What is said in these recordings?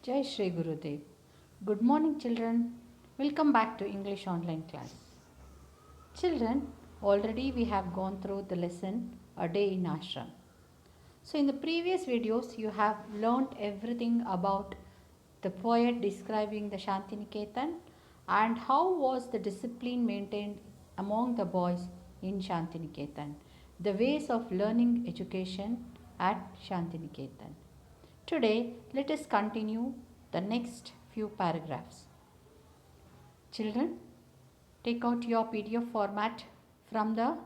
Jai Shri Gurudev. Good morning, children. Welcome back to English online class. Children, already we have gone through the lesson A Day in Ashram. So, in the previous videos, you have learnt everything about the poet describing the Shantiniketan and how was the discipline maintained among the boys in Shantiniketan, the ways of learning education at Shantiniketan. Today, let us continue the next few paragraphs. Children, take out your PDF format from the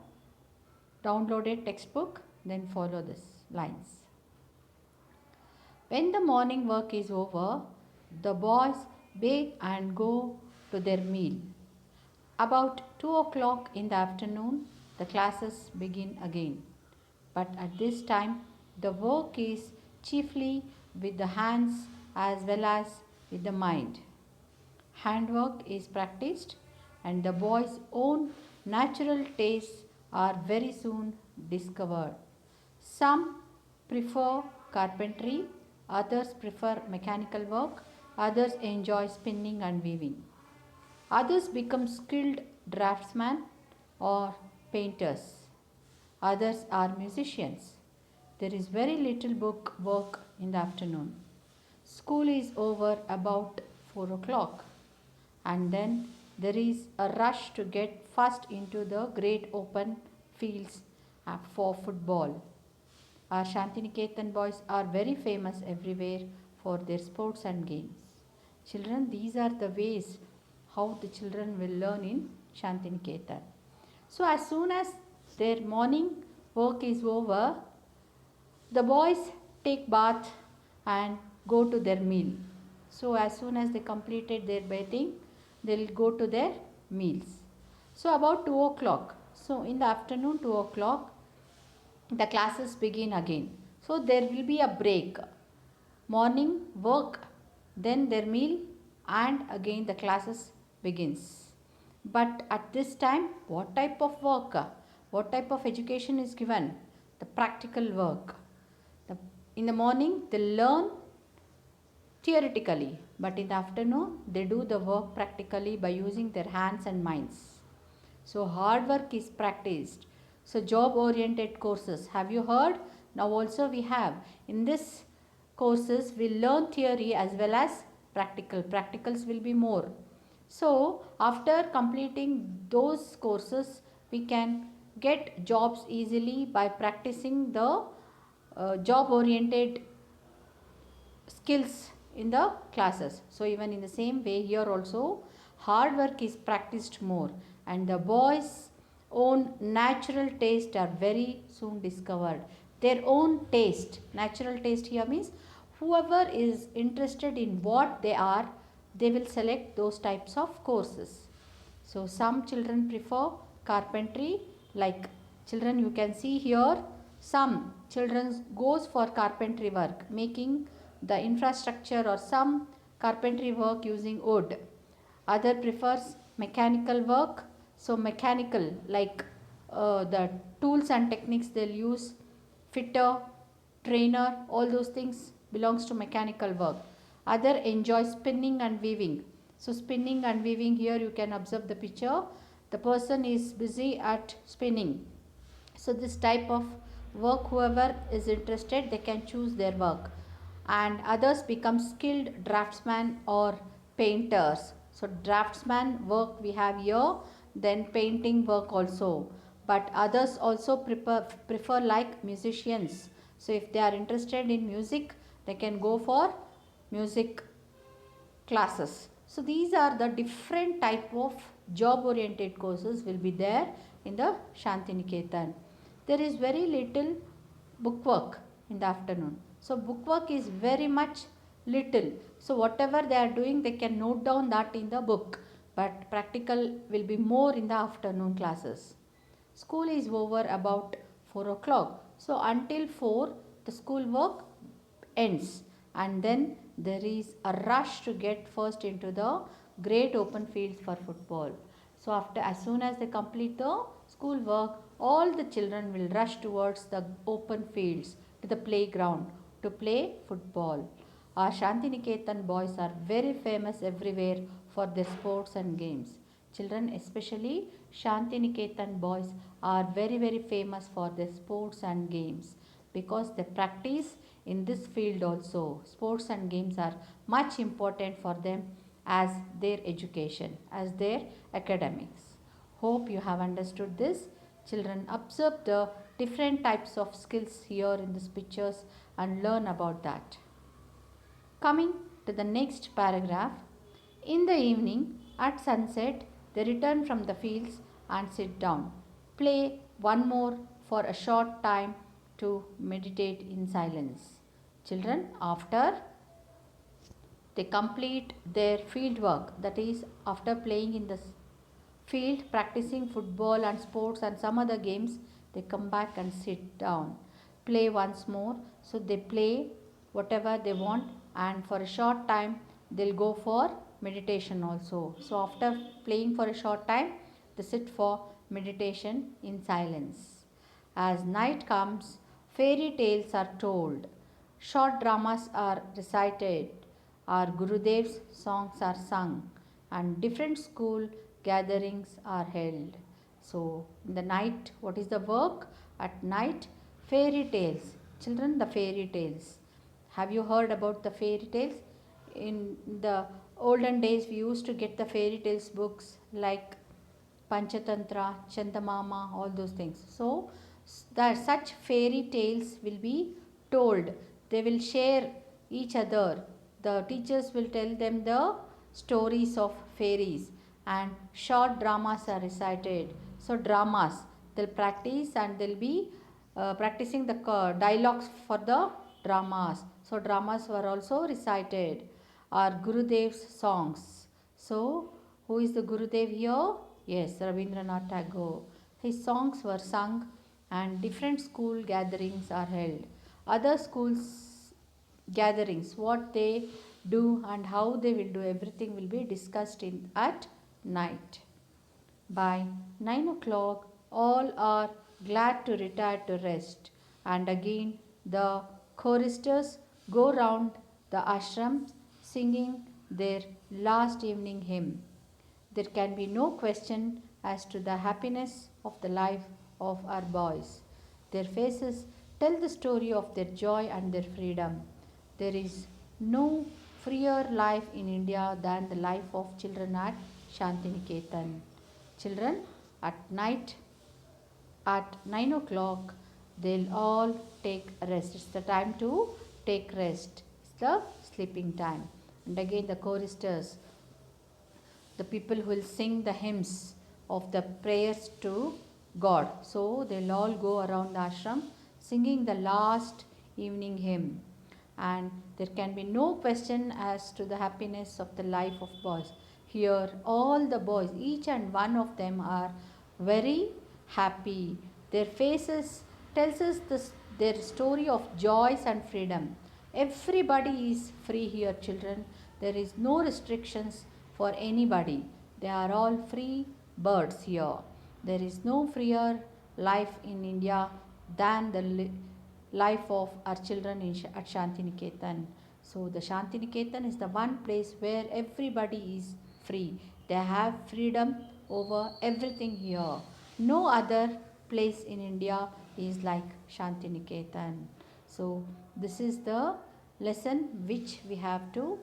downloaded textbook, then follow these lines. When the morning work is over, the boys bathe and go to their meal. About 2 o'clock in the afternoon, the classes begin again. But at this time, the work is chiefly with the hands as well as with the mind. Handwork is practiced and the boys' own natural tastes are very soon discovered. Some prefer carpentry, others prefer mechanical work, others enjoy spinning and weaving. Others become skilled draftsmen or painters. Others are musicians. There is very little book work in the afternoon. School is over about 4 o'clock, and then there is a rush to get first into the great open fields for football. Our Shantiniketan boys are very famous everywhere for their sports and games. Children, these are the ways how the children will learn in Shantiniketan. So as soon as their morning work is over, the boys take bath and go to their meal. So as soon as they completed their bathing, they will go to their meals. So about 2 o'clock. So in the afternoon 2 o'clock, the classes begin again. So there will be a break. Morning work, then their meal, and again the classes begins. But at this time, what type of work? What type of education is given? The practical work. In the morning, they learn theoretically, but in the afternoon, they do the work practically by using their hands and minds. So, hard work is practiced. So, job oriented courses. Have you heard? Now, also, we have in this courses, we learn theory as well as practical. Practicals will be more. So, after completing those courses, we can get jobs easily by practicing the job oriented skills in the classes. So, even in the same way, here also hard work is practiced more, and the boys' own natural taste are very soon discovered. Their own taste, natural taste here means whoever is interested in what they are, they will select those types of courses. So some children prefer carpentry, like children you can see here, some children goes for carpentry work, making the infrastructure or some carpentry work using wood. Other prefers mechanical work, so mechanical like the tools and techniques they'll use, fitter, trainer, all those things belongs to mechanical work. Other enjoy spinning and weaving. So spinning and weaving, here you can observe the picture. The person is busy at spinning. So this type of work, whoever is interested, they can choose their work. And others become skilled draftsmen or painters. So draftsman work we have here, then painting work also. But others also prefer like musicians. So if they are interested in music, they can go for music classes. So these are the different type of job oriented courses will be there in the Shantiniketan. There is very little book work in the afternoon. So book work is very much little. So whatever they are doing, they can note down that in the book. But practical will be more in the afternoon classes. School is over about 4 o'clock. So until 4, the school work ends, and then there is a rush to get first into the great open fields for football. So after, as soon as they complete the school work, all the children will rush towards the open fields to the playground to play football. Our Shantiniketan boys are very famous everywhere for their sports and games. Children, especially Shantiniketan boys, are very famous for their sports and games because they practice in this field also. Sports and games are much important for them as their education, as their academics. Hope you have understood this. Children, observe the different types of skills here in these pictures and learn about that. Coming to the next paragraph. In the evening, at sunset, they return from the fields and sit down. Play one more for a short time to meditate in silence. Children, after they complete their field work, that is, after playing in the field, practicing football and sports and some other games, they come back and sit down. Play once more. So they play whatever they want, and for a short time they'll go for meditation also. So after playing for a short time, they sit for meditation in silence. As night comes, fairy tales are told, short dramas are recited, our Gurudev's songs are sung, and different school gatherings are held. So, in the night, what is the work? At night, fairy tales. Children, the fairy tales. Have you heard about the fairy tales? In the olden days, we used to get the fairy tales books like Panchatantra, Chandamama, all those things. So, that such fairy tales will be told. They will share each other. The teachers will tell them the stories of fairies, and short dramas are recited. So, dramas they'll practice, and they'll be practicing the dialogues for the dramas. So, dramas were also recited. Our Gurudev's songs. So, who is the Gurudev here? Yes, Rabindranath Tagore. His songs were sung and different school gatherings are held. Other schools gatherings, what they do and how they will do, everything will be discussed at night. By 9 o'clock, all are glad to retire to rest, and again the choristers go round the ashram singing their last evening hymn. There can be no question as to the happiness of the life of our boys. Their faces tell the story of their joy and their freedom. There is no freer life in India than the life of children at Shantiniketan. Children, at night at 9 o'clock, they'll all take rest. It's the time to take rest. It's the sleeping time. And again, the choristers, the people who will sing the hymns of the prayers to God. So they'll all go around the ashram singing the last evening hymn. And there can be no question as to the happiness of the life of boys. Here all the boys, each and one of them are very happy. Their faces tells us their story of joys and freedom. Everybody is free here, children. There is no restrictions for anybody. They are all free birds here. There is no freer life in India than the life of our children at Shantiniketan. So the Shantiniketan is the one place where everybody is free. They have freedom over everything here. No other place in India is like Shantiniketan. So this is the lesson which we have to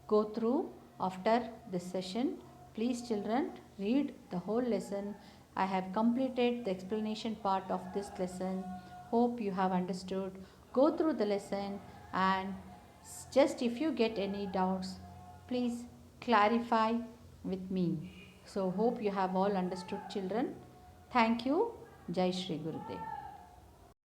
go through after this session. Please children, read the whole lesson. I have completed the explanation part of this lesson. Hope you have understood. Go through the lesson, and just if you get any doubts, please clarify with me. So hope you have all understood, children. Thank you. Jai Shri Gurudev.